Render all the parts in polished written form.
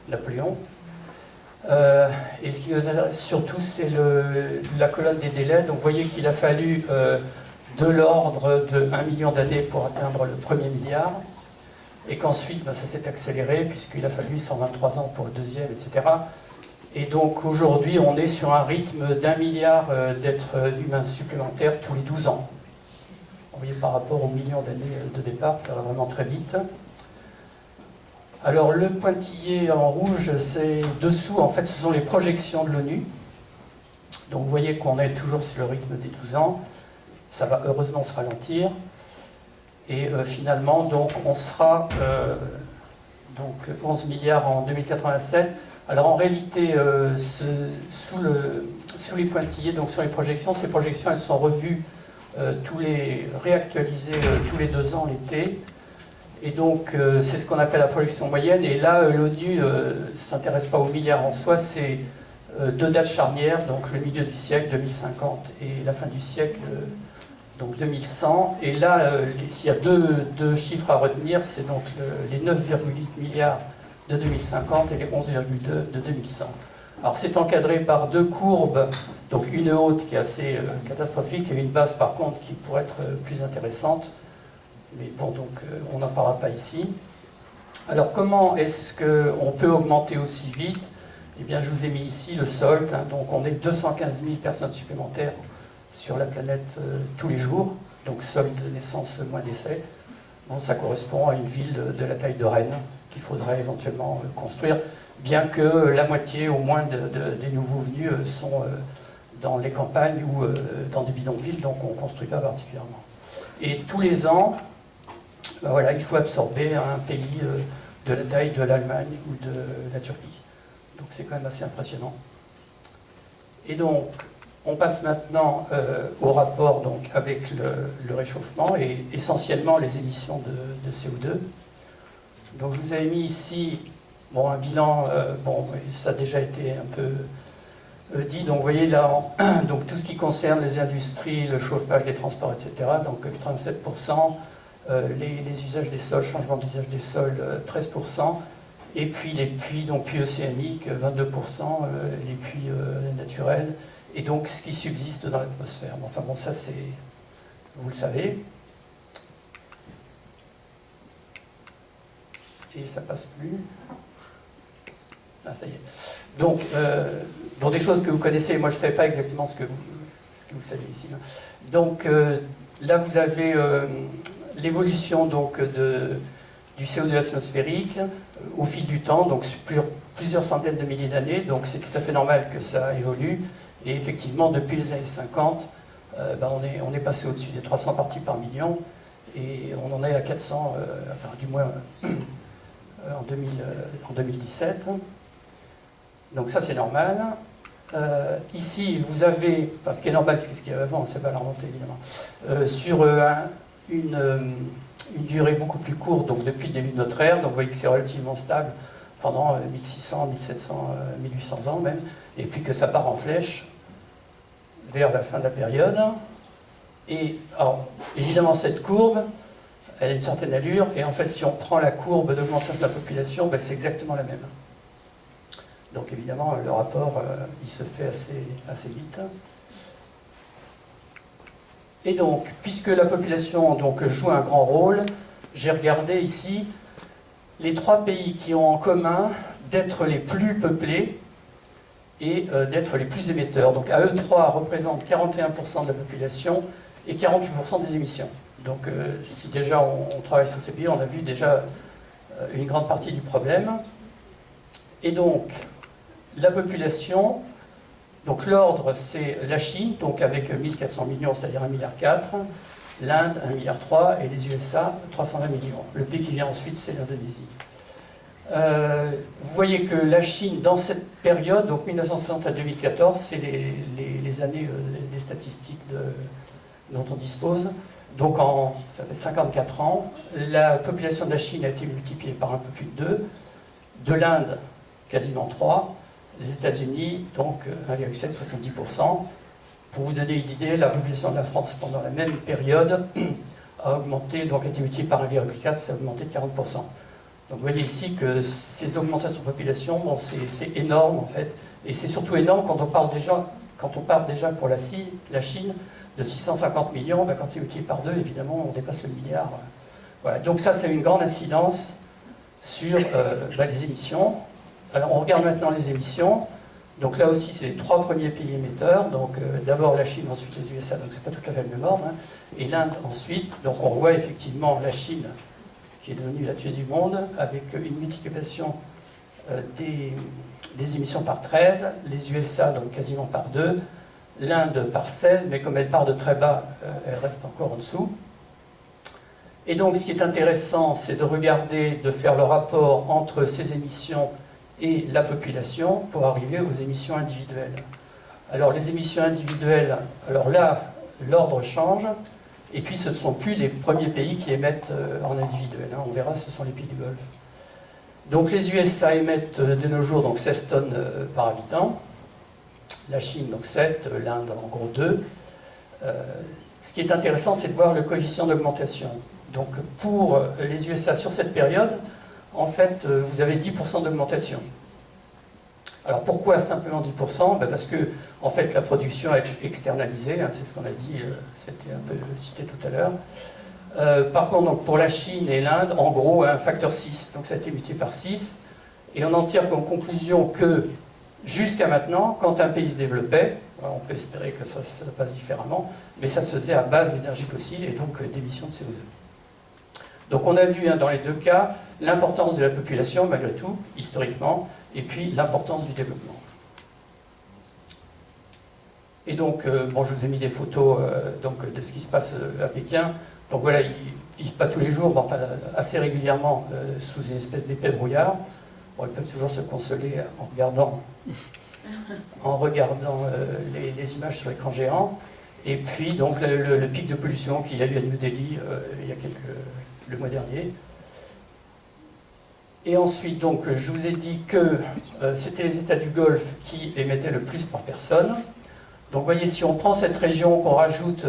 Napoléon. Et ce qui nous intéresse surtout, c'est la colonne des délais. Donc vous voyez qu'il a fallu de l'ordre de 1 million d'années pour atteindre le premier milliard, et qu'ensuite ça s'est accéléré, puisqu'il a fallu 123 ans pour le deuxième, etc. Et donc aujourd'hui, on est sur un rythme d'1 milliard d'êtres humains supplémentaires tous les 12 ans. Vous voyez, par rapport aux millions d'années de départ, ça va vraiment très vite. Alors le pointillé en rouge, c'est dessous, en fait, ce sont les projections de l'ONU. Donc vous voyez qu'on est toujours sur le rythme des 12 ans. Ça va heureusement se ralentir. Et finalement, donc, on sera donc 11 milliards en 2087. Alors en réalité, sous les pointillés, donc sur les projections, ces projections, elles sont revues, réactualisées tous les 2 ans l'été. Et donc, c'est ce qu'on appelle la projection moyenne. Et là, l'ONU ne s'intéresse pas aux milliards en soi, c'est 2 dates charnières, donc le milieu du siècle, 2050, et la fin du siècle, donc 2100. Et là, s'il y a deux chiffres à retenir, c'est donc les 9,8 milliards de 2050 et les 11,2 de 2100. Alors, c'est encadré par 2 courbes, donc une haute qui est assez catastrophique et une basse, par contre, qui pourrait être plus intéressante. Mais bon, donc on n'en parlera pas ici. Alors comment est-ce qu'on peut augmenter aussi vite? Eh bien, je vous ai mis ici le solde. Donc on est 215 000 personnes supplémentaires sur la planète tous les jours. Donc solde de naissance moins décès. Bon, ça correspond à une ville de la taille de Rennes qu'il faudrait éventuellement construire, bien que la moitié au moins des nouveaux venus sont dans les campagnes ou dans des bidonvilles, donc on ne construit pas particulièrement. Et tous les ans, ben voilà, il faut absorber un pays de la taille de l'Allemagne ou de la Turquie. Donc c'est quand même assez impressionnant. Et donc, on passe maintenant au rapport donc, avec le réchauffement et essentiellement les émissions de CO2. Donc je vous avais mis ici un bilan, ça a déjà été un peu dit. Donc vous voyez là, donc, tout ce qui concerne les industries, le chauffage, les transports, etc. Donc 87%. Les usages des sols, changement d'usage des sols, 13%, et puis les puits, donc puits océaniques, 22%, les puits naturels, et donc ce qui subsiste dans l'atmosphère. Enfin bon, ça c'est, vous le savez. Et ça passe plus. Ah, ça y est. Donc, dans des choses que vous connaissez, moi je ne savais pas exactement ce que vous savez ici. Donc, là vous avez l'évolution donc du CO2 atmosphérique au fil du temps, donc sur plusieurs centaines de milliers d'années, donc c'est tout à fait normal que ça évolue. Et effectivement, depuis les années 50, on est passé au-dessus des 300 parties par million, et on en est à 400, enfin du moins en 2017. Donc ça c'est normal. Ici, vous avez, parce ce qui est normal, c'est ce qu'il y avait avant, c'est pas la remontée évidemment, sur une durée beaucoup plus courte, donc depuis le début de notre ère, donc vous voyez que c'est relativement stable pendant 1600, 1700, 1800 ans même, et puis que ça part en flèche vers la fin de la période. Et alors, évidemment, cette courbe, elle a une certaine allure, et en fait, si on prend la courbe d'augmentation de la population, c'est exactement la même. Donc évidemment, le rapport, il se fait assez vite. Et donc, puisque la population donc, joue un grand rôle, j'ai regardé ici les 3 pays qui ont en commun d'être les plus peuplés et d'être les plus émetteurs. Donc à eux 3 représentent 41% de la population et 48% des émissions. Donc si déjà on travaille sur ces pays, on a vu déjà une grande partie du problème. Et donc, la population... Donc l'ordre, c'est la Chine, donc avec 1400 millions, c'est-à-dire 1,4 milliard, l'Inde, 1,3 milliard, et les USA, 320 millions. Le pays qui vient ensuite, c'est l'Indonésie. Vous voyez que la Chine, dans cette période, donc 1960 à 2014, c'est les années des statistiques dont on dispose. Donc ça fait 54 ans, la population de la Chine a été multipliée par un peu plus de 2, de l'Inde, quasiment 3, les États-Unis, donc 1,7, 70%. Pour vous donner une idée, la population de la France pendant la même période a augmenté, donc a été multipliée par 1,4, ça a augmenté de 40%. Donc vous voyez ici que ces augmentations de population, bon, c'est énorme en fait, et c'est surtout énorme quand on parle déjà pour la Chine de 650 millions, ben, quand c'est multiplié par 2, évidemment, on dépasse le milliard. Voilà. Donc ça, c'est une grande incidence sur les émissions. Alors on regarde maintenant les émissions. Donc là aussi, c'est les 3 premiers pays émetteurs. Donc d'abord la Chine, ensuite les USA, donc c'est pas tout à fait le même ordre. Hein. Et l'Inde ensuite. Donc on voit effectivement la Chine, qui est devenue la tueuse du monde, avec une multiplication des émissions par 13, les USA donc quasiment par 2, l'Inde par 16, mais comme elle part de très bas, elle reste encore en dessous. Et donc ce qui est intéressant, c'est de regarder, de faire le rapport entre ces émissions et la population pour arriver aux émissions individuelles. Alors les émissions individuelles, alors là, l'ordre change, et puis ce ne sont plus les premiers pays qui émettent en individuel, hein. On verra, ce sont les pays du Golfe. Donc les USA émettent de nos jours donc 16 tonnes par habitant, la Chine donc 7, l'Inde en gros 2. Ce qui est intéressant, c'est de voir le coefficient d'augmentation. Donc pour les USA sur cette période, en fait, vous avez 10% d'augmentation. Alors pourquoi simplement 10% ? Ben parce que en fait, la production est externalisée, hein, c'est ce qu'on a dit, c'était un peu cité tout à l'heure. Par contre, donc, pour la Chine et l'Inde, en gros, un facteur 6, donc ça a été multiplié par 6, et on en tire comme conclusion que jusqu'à maintenant, quand un pays se développait, on peut espérer que ça se passe différemment, mais ça se faisait à base d'énergie fossile et donc d'émissions de CO2. Donc on a vu dans les deux cas l'importance de la population, malgré tout, historiquement, et puis l'importance du développement. Et donc, bon, je vous ai mis des photos de ce qui se passe à Pékin. Donc voilà, ils ne vivent pas tous les jours, mais enfin assez régulièrement sous une espèce d'épais brouillard. Bon, ils peuvent toujours se consoler en regardant les images sur écran géant. Et puis donc le pic de pollution qu'il y a eu à New Delhi il y a le mois dernier. Et ensuite, donc, je vous ai dit que c'était les États du Golfe qui émettaient le plus par personne. Donc, vous voyez, si on prend cette région, qu'on rajoute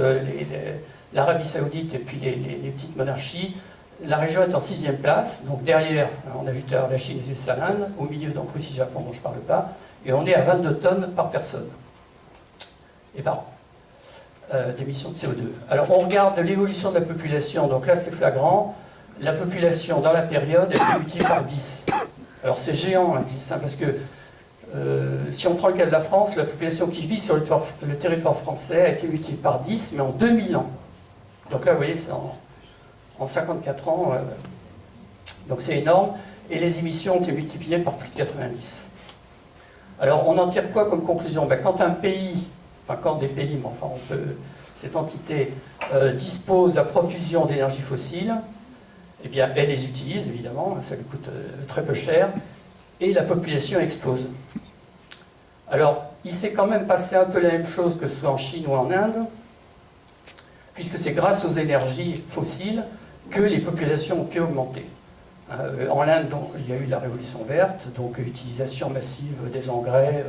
l'Arabie Saoudite et puis les petites monarchies, la région est en 6e place. Donc, derrière, on a vu tout à l'heure la Chine, les USA, l'Inde. Au milieu, donc, Russie, Japon, dont je ne parle pas. Et on est à 22 tonnes par personne et par an d'émissions de CO2. Alors, on regarde l'évolution de la population. Donc là, c'est flagrant. La population dans la période est multipliée par 10. Alors c'est géant, 10, hein, parce que si on prend le cas de la France, la population qui vit sur le territoire français a été multipliée par 10, mais en 2000 ans. Donc là, vous voyez, c'est en 54 ans, donc c'est énorme, et les émissions ont été multipliées par plus de 90. Alors on en tire quoi comme conclusion ? Ben, quand un pays, enfin quand des pays, mais enfin cette entité dispose à profusion d'énergie fossile, eh bien, elle les utilise, évidemment, ça lui coûte très peu cher, et la population explose. Alors, il s'est quand même passé un peu la même chose que ce soit en Chine ou en Inde, puisque c'est grâce aux énergies fossiles que les populations ont pu augmenter. En Inde, il y a eu la révolution verte, donc utilisation massive des engrais,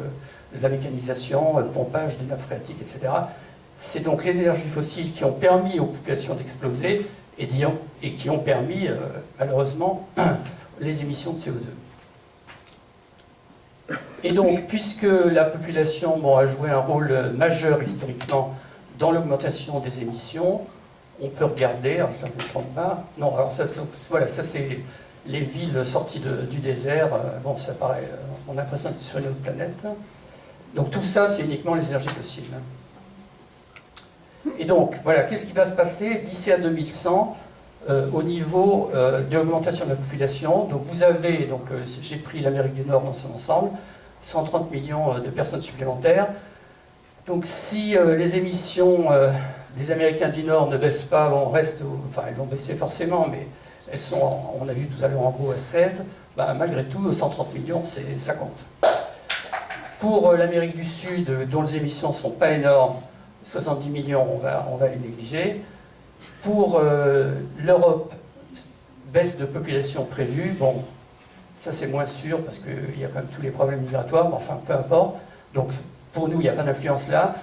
de la mécanisation, pompage des nappes phréatiques, etc. C'est donc les énergies fossiles qui ont permis aux populations d'exploser, et qui ont permis, malheureusement, les émissions de CO2. Et donc, puisque la population a joué un rôle majeur historiquement dans l'augmentation des émissions, on peut regarder, alors je ne me trompe pas, non, alors ça, voilà, ça c'est les villes sorties du désert, bon, ça paraît, on a l'impression d'être sur une autre planète. Donc tout ça, c'est uniquement les énergies fossiles. Et donc, voilà, qu'est-ce qui va se passer d'ici à 2100 au niveau de l'augmentation de la population ? Donc, vous avez, j'ai pris l'Amérique du Nord dans son ensemble, 130 millions de personnes supplémentaires. Donc, si les émissions des Américains du Nord ne baissent pas, elles vont baisser forcément, mais elles sont, on a vu tout à l'heure en gros à 16, malgré tout, 130 millions, ça compte. Pour l'Amérique du Sud, dont les émissions ne sont pas énormes, 70 millions, on va les négliger. Pour l'Europe, baisse de population prévue. Bon, ça c'est moins sûr parce qu'il y a quand même tous les problèmes migratoires, mais enfin peu importe. Donc pour nous, il n'y a pas d'influence là.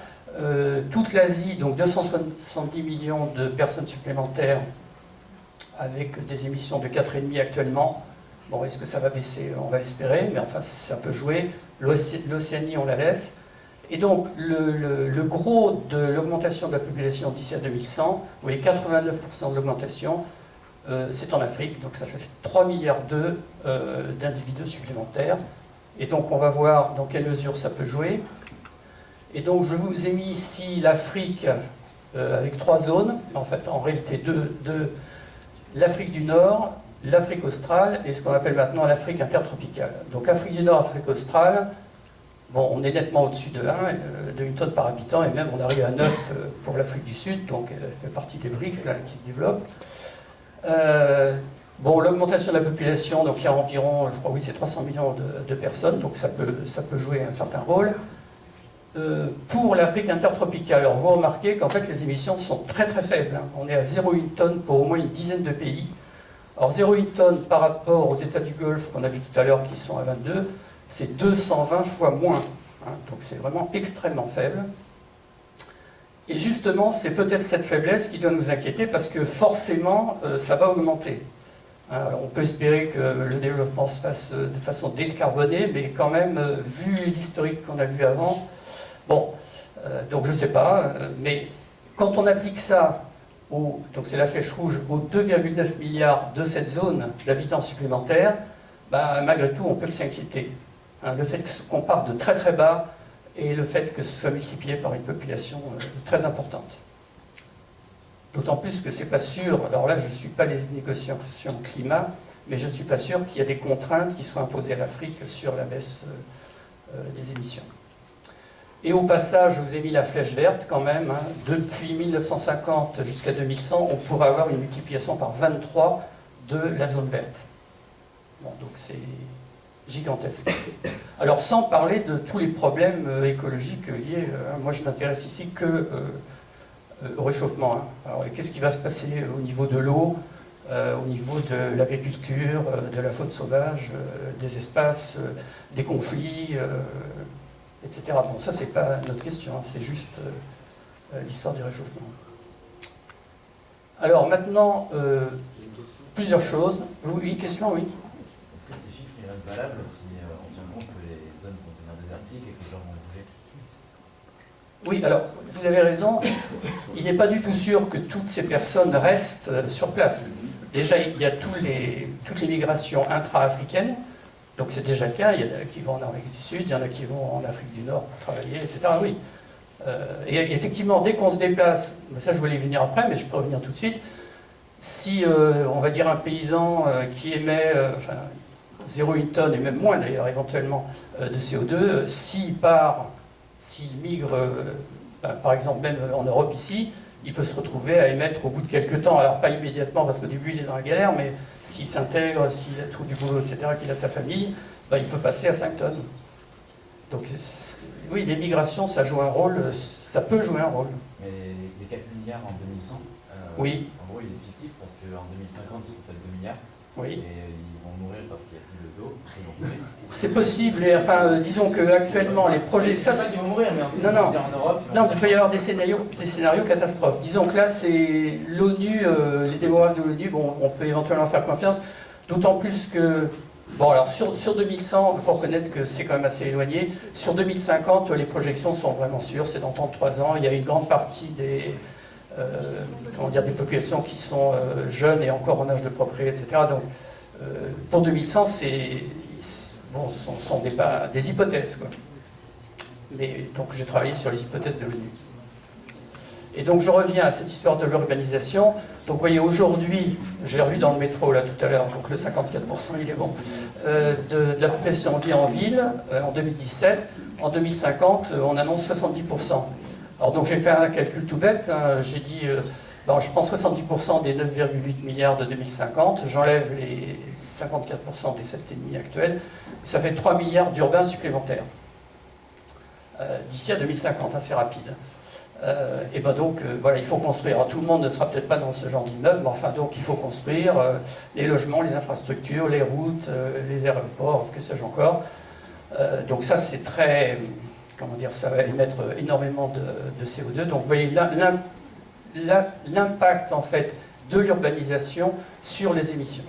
Toute l'Asie, donc 270 millions de personnes supplémentaires avec des émissions de 4,5 actuellement. Bon, est-ce que ça va baisser? On va espérer, mais enfin, ça peut jouer. L'Océanie, on la laisse. Et donc, le gros de l'augmentation de la population d'ici à 2100, vous voyez, 89% de l'augmentation, c'est en Afrique, donc ça fait 3,2 milliards d'individus supplémentaires. Et donc, on va voir dans quelle mesure ça peut jouer. Et donc, je vous ai mis ici l'Afrique avec 3 zones, en fait, en réalité deux, l'Afrique du Nord, l'Afrique australe et ce qu'on appelle maintenant l'Afrique intertropicale. Donc, Afrique du Nord, Afrique australe, bon, on est nettement au-dessus de 1, de 1 tonne par habitant, et même on arrive à 9 pour l'Afrique du Sud, donc elle fait partie des BRICS là, qui se développent. Bon, l'augmentation de la population, donc il y a environ, je crois, oui, c'est 300 millions de personnes, donc ça peut jouer un certain rôle. Pour l'Afrique intertropicale, alors vous remarquez qu'en fait les émissions sont très très faibles. Hein. On est à 0,1 tonne pour au moins une dizaine de pays. Alors 0,1 tonne par rapport aux États du Golfe qu'on a vu tout à l'heure qui sont à 22, c'est 220 fois moins. Hein. Donc c'est vraiment extrêmement faible. Et justement, c'est peut-être cette faiblesse qui doit nous inquiéter parce que forcément, ça va augmenter. Alors, on peut espérer que le développement se fasse de façon décarbonée, mais quand même, vu l'historique qu'on a vu avant, bon, donc je ne sais pas, mais quand on applique ça, donc c'est la flèche rouge, aux 2,9 milliards de cette zone d'habitants supplémentaires, bah, malgré tout, on peut s'inquiéter. Hein, le fait qu'on parte de très très bas et le fait que ce soit multiplié par une population très importante. D'autant plus que c'est pas sûr, alors là je ne suis pas les négociations climat, mais je ne suis pas sûr qu'il y ait des contraintes qui soient imposées à l'Afrique sur la baisse des émissions. Et au passage, je vous ai mis la flèche verte quand même, hein. Depuis 1950 jusqu'à 2100, on pourrait avoir une multiplication par 23 de la zone verte. Bon, donc c'est gigantesque. Alors sans parler de tous les problèmes écologiques liés, moi je m'intéresse ici que au réchauffement. Hein. Alors qu'est-ce qui va se passer au niveau de l'eau, au niveau de l'agriculture, de la faune sauvage, des espaces, des conflits, etc. Bon, ça c'est pas notre question, hein, c'est juste l'histoire du réchauffement. Alors maintenant, plusieurs choses. Une question, oui. Est-ce que ces chiffres ils restent valables si on tient compte que les zones vont devenir désertiques et que les gens vont bouger? Oui, alors, vous avez raison, il n'est pas du tout sûr que toutes ces personnes restent sur place. Déjà, il y a toutes les migrations intra-africaines, donc c'est déjà le cas, il y en a qui vont en Amérique du Sud, il y en a qui vont en Afrique du Nord pour travailler, etc. Oui. Et effectivement, dès qu'on se déplace, ça je voulais y venir après, mais je peux revenir tout de suite, si on va dire un paysan qui émet 0,1 tonne, et même moins d'ailleurs éventuellement, de CO2, s'il migre, par exemple même en Europe ici, il peut se retrouver à émettre au bout de quelques temps, alors pas immédiatement parce qu'au début il est dans la galère, mais s'il s'intègre, s'il trouve du boulot, etc., qu'il a sa famille, il peut passer à 5 tonnes. Donc oui, les migrations, ça joue un rôle, ça peut jouer un rôle. Mais les 4 milliards en 2100, oui. En gros il est fictif parce qu'en 2050 ce sera peut-être 2 milliards. Oui. Et ils vont mourir parce qu'il n'y a plus d'eau. C'est possible, et enfin, disons qu'actuellement, les projets... C'est pas qu'ils vont mourir, mais en Europe... Non, il peut y avoir des scénarios catastrophes. Disons que là, c'est l'ONU, les démographes de l'ONU, bon, on peut éventuellement faire confiance, d'autant plus que... Bon, alors, sur 2100, il faut reconnaître que c'est quand même assez éloigné. Sur 2050, les projections sont vraiment sûres, c'est dans 33 ans. Il y a une grande partie des populations qui sont jeunes et encore en âge de procréer, etc. Donc, pour 2100, bon, ce sont des hypothèses, quoi. Mais donc j'ai travaillé sur les hypothèses de l'ONU. Et donc je reviens à cette histoire de l'urbanisation. Donc vous voyez, aujourd'hui, j'ai revu dans le métro là tout à l'heure, donc le 54%, il est bon, de la population vit en ville en 2017. En 2050, on annonce 70%. Alors donc j'ai fait un calcul tout bête, hein, j'ai dit, je prends 70% des 9,8 milliards de 2050, j'enlève les 54% des 7,5 actuels, ça fait 3 milliards d'urbains supplémentaires. D'ici à 2050, assez rapide. Et donc, voilà, il faut construire. Alors, tout le monde ne sera peut-être pas dans ce genre d'immeuble, mais enfin, donc, il faut construire les logements, les infrastructures, les routes, les aéroports, que sais-je encore. Donc ça, c'est très... Comment dire, ça va émettre énormément de CO2. Donc, vous voyez, l'impact, en fait, de l'urbanisation sur les émissions.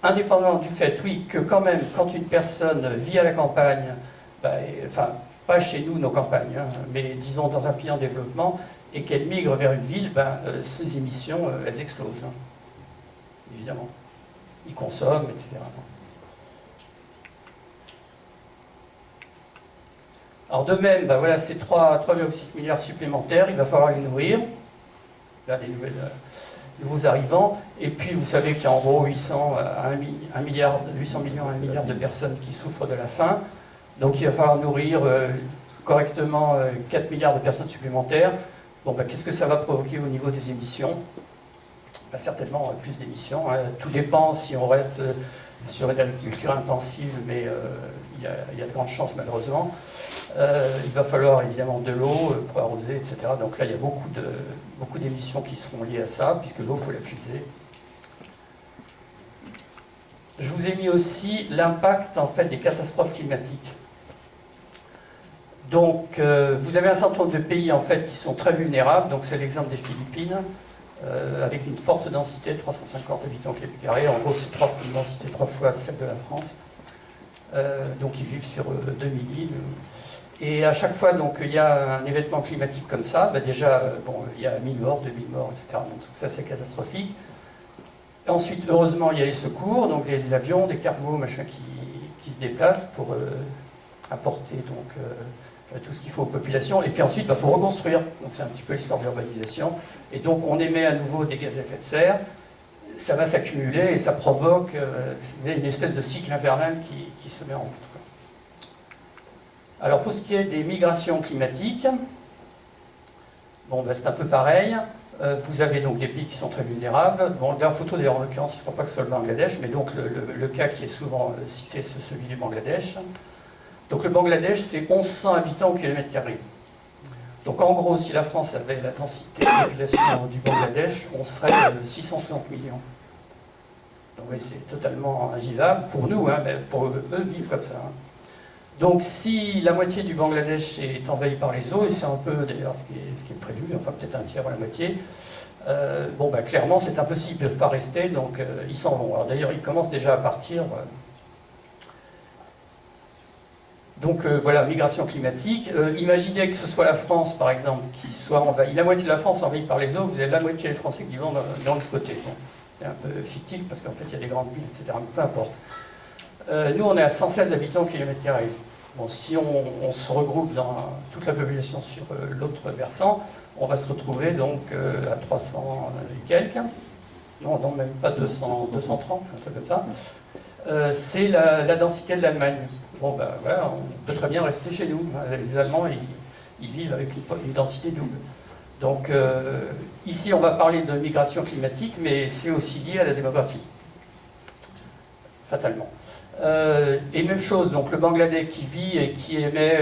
Indépendamment du fait, oui, que quand même, quand une personne vit à la campagne, enfin, pas chez nous, nos campagnes, hein, mais disons dans un pays en développement, et qu'elle migre vers une ville, ces émissions, elles explosent, hein, évidemment. Ils consomment, etc. Alors de même, voilà, ces 3,6 milliards supplémentaires, il va falloir les nourrir. Là, des nouveaux arrivants. Et puis, vous savez qu'il y a en gros 800 millions à 1 milliard de personnes qui souffrent de la faim. Donc, il va falloir nourrir correctement 4 milliards de personnes supplémentaires. Bon, qu'est-ce que ça va provoquer au niveau des émissions? Certainement plus d'émissions. Hein. Tout dépend si on reste sur une agriculture intensive, mais il y a de grandes chances, malheureusement. Il va falloir évidemment de l'eau pour arroser, etc. Donc là, il y a beaucoup d'émissions qui seront liées à ça, puisque l'eau, il faut la puiser. Je vous ai mis aussi l'impact en fait, des catastrophes climatiques. Donc, vous avez un certain nombre de pays en fait, qui sont très vulnérables. Donc, c'est l'exemple des Philippines, avec une forte densité, 350 habitants km². En gros, c'est une densité 3 fois celle de la France. Donc, ils vivent sur 2000 îles. Et à chaque fois donc il y a un événement climatique comme ça, déjà il y a 1000 morts, 2000 morts, etc. Donc ça c'est catastrophique. Ensuite, heureusement, il y a les secours, donc il y a des avions, des cargos, machin qui se déplacent pour apporter donc tout ce qu'il faut aux populations. Et puis ensuite, il faut reconstruire. Donc c'est un petit peu l'histoire de l'urbanisation. Et donc on émet à nouveau des gaz à effet de serre. Ça va s'accumuler et ça provoque une espèce de cycle infernal qui se met en route. Alors pour ce qui est des migrations climatiques, c'est un peu pareil. Vous avez donc des pays qui sont très vulnérables. La photo d'ailleurs en l'occurrence, je ne crois pas que ce soit le Bangladesh, mais donc le cas qui est souvent cité, c'est celui du Bangladesh. Donc le Bangladesh, c'est 1100 habitants au kilomètre carré. Donc en gros, si la France avait la densité de population du Bangladesh, on serait 660 millions. Donc oui, c'est totalement invivable pour nous, hein, mais pour eux vivre comme ça. Hein. Donc si la moitié du Bangladesh est envahie par les eaux, et c'est un peu d'ailleurs ce qui est prévu, enfin peut-être un tiers ou la moitié, clairement c'est impossible, ils ne peuvent pas rester, donc ils s'en vont. Alors d'ailleurs ils commencent déjà à partir. Donc voilà, migration climatique. Imaginez que ce soit la France par exemple qui soit envahie, la moitié de la France envahie par les eaux, vous avez la moitié des Français qui vont dans le côté. Bon, c'est un peu fictif parce qu'en fait il y a des grandes villes, etc. Mais peu importe. Nous on est à 116 habitants au kilomètre carré. Bon, si on se regroupe dans toute la population sur l'autre versant, on va se retrouver donc à 300 et quelques, non, même pas 230, un truc comme ça. C'est la densité de l'Allemagne. Voilà, on peut très bien rester chez nous. Les Allemands, ils vivent avec une densité double. Donc ici, on va parler de migration climatique, mais c'est aussi lié à la démographie, fatalement. Et même chose, donc le Bangladesh qui vit et qui émet,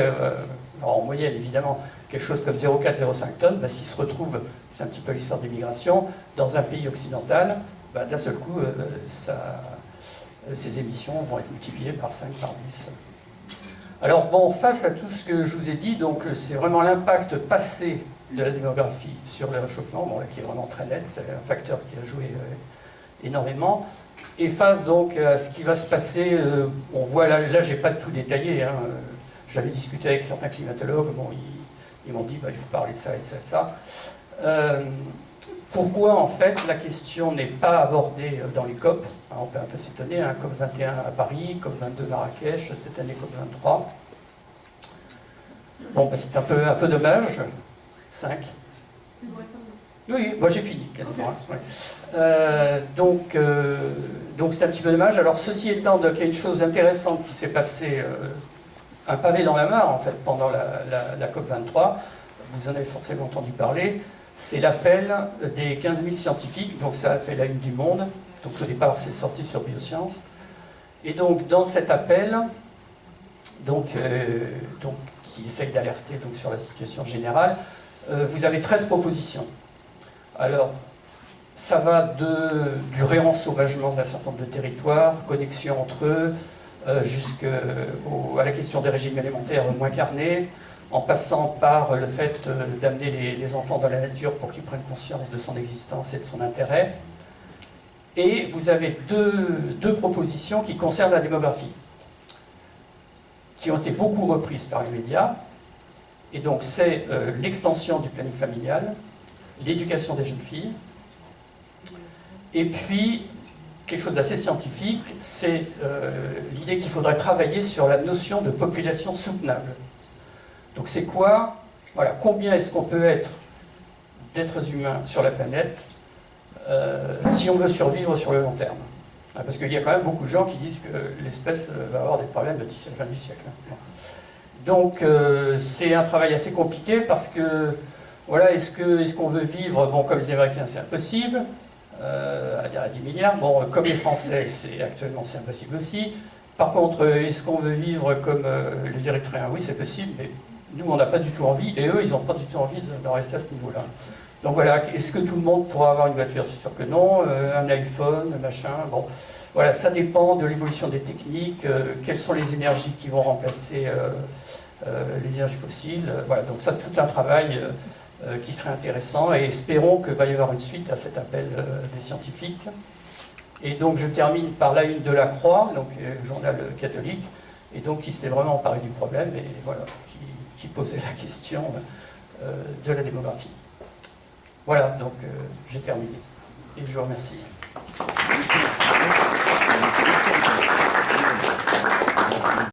en moyenne évidemment, quelque chose comme 0,4-0,5 tonnes, s'il se retrouve, c'est un petit peu l'histoire des migrations, dans un pays occidental, d'un seul coup, ces émissions vont être multipliées par 5, par 10. Alors face à tout ce que je vous ai dit, donc c'est vraiment l'impact passé de la démographie sur le réchauffement, qui est vraiment très net, c'est un facteur qui a joué énormément. Et face donc à ce qui va se passer, on voit là j'ai pas tout détaillé, hein, j'avais discuté avec certains climatologues, ils m'ont dit il faut parler de ça et de ça et de ça. Pourquoi en fait la question n'est pas abordée dans les COP? On peut un peu s'étonner, hein, COP 21 à Paris, COP 22 à Marrakech, cette année COP 23. C'est un peu dommage. 5. Oui, moi j'ai fini quasiment. Okay. Ouais. Donc c'est un petit peu dommage. Alors ceci étant, il y a une chose intéressante qui s'est passée, un pavé dans la mare en fait pendant la COP 23. Vous en avez forcément entendu parler. C'est l'appel des 15 000 scientifiques. Donc ça a fait la une du Monde. Donc au départ c'est sorti sur Biosciences. Et donc dans cet appel, qui essaye d'alerter sur la situation générale, vous avez 13 propositions. Alors, ça va du réensauvagement d'un certain nombre de territoires, connexion entre eux, jusqu'à la question des régimes alimentaires moins carnés, en passant par le fait d'amener les enfants dans la nature pour qu'ils prennent conscience de son existence et de son intérêt. Et vous avez deux propositions qui concernent la démographie, qui ont été beaucoup reprises par les médias. Et donc c'est l'extension du planning familial, l'éducation des jeunes filles, et puis quelque chose d'assez scientifique, c'est l'idée qu'il faudrait travailler sur la notion de population soutenable. Donc c'est quoi? Voilà, combien est-ce qu'on peut être d'êtres humains sur la planète si on veut survivre sur le long terme? Parce qu'il y a quand même beaucoup de gens qui disent que l'espèce va avoir des problèmes d'ici la fin du siècle. Donc c'est un travail assez compliqué parce que, voilà, est-ce qu'on veut vivre, bon, comme les Américains, c'est impossible, à 10 milliards, bon, comme les Français, actuellement c'est impossible aussi. Par contre, est-ce qu'on veut vivre comme les Érythréens? Oui, c'est possible, mais nous, on n'a pas du tout envie, et eux, ils n'ont pas du tout envie de rester à ce niveau-là. Donc voilà, est-ce que tout le monde pourra avoir une voiture? C'est sûr que non, un iPhone, machin, bon. Voilà, ça dépend de l'évolution des techniques, quelles sont les énergies qui vont remplacer les énergies fossiles. Voilà, donc ça, c'est tout un travail qui serait intéressant, et espérons qu'il va y avoir une suite à cet appel des scientifiques. Et donc je termine par la une de la Croix, donc journal catholique, et donc qui s'était vraiment emparé du problème, et voilà, qui posait la question de la démographie. Voilà, donc j'ai terminé, et je vous remercie.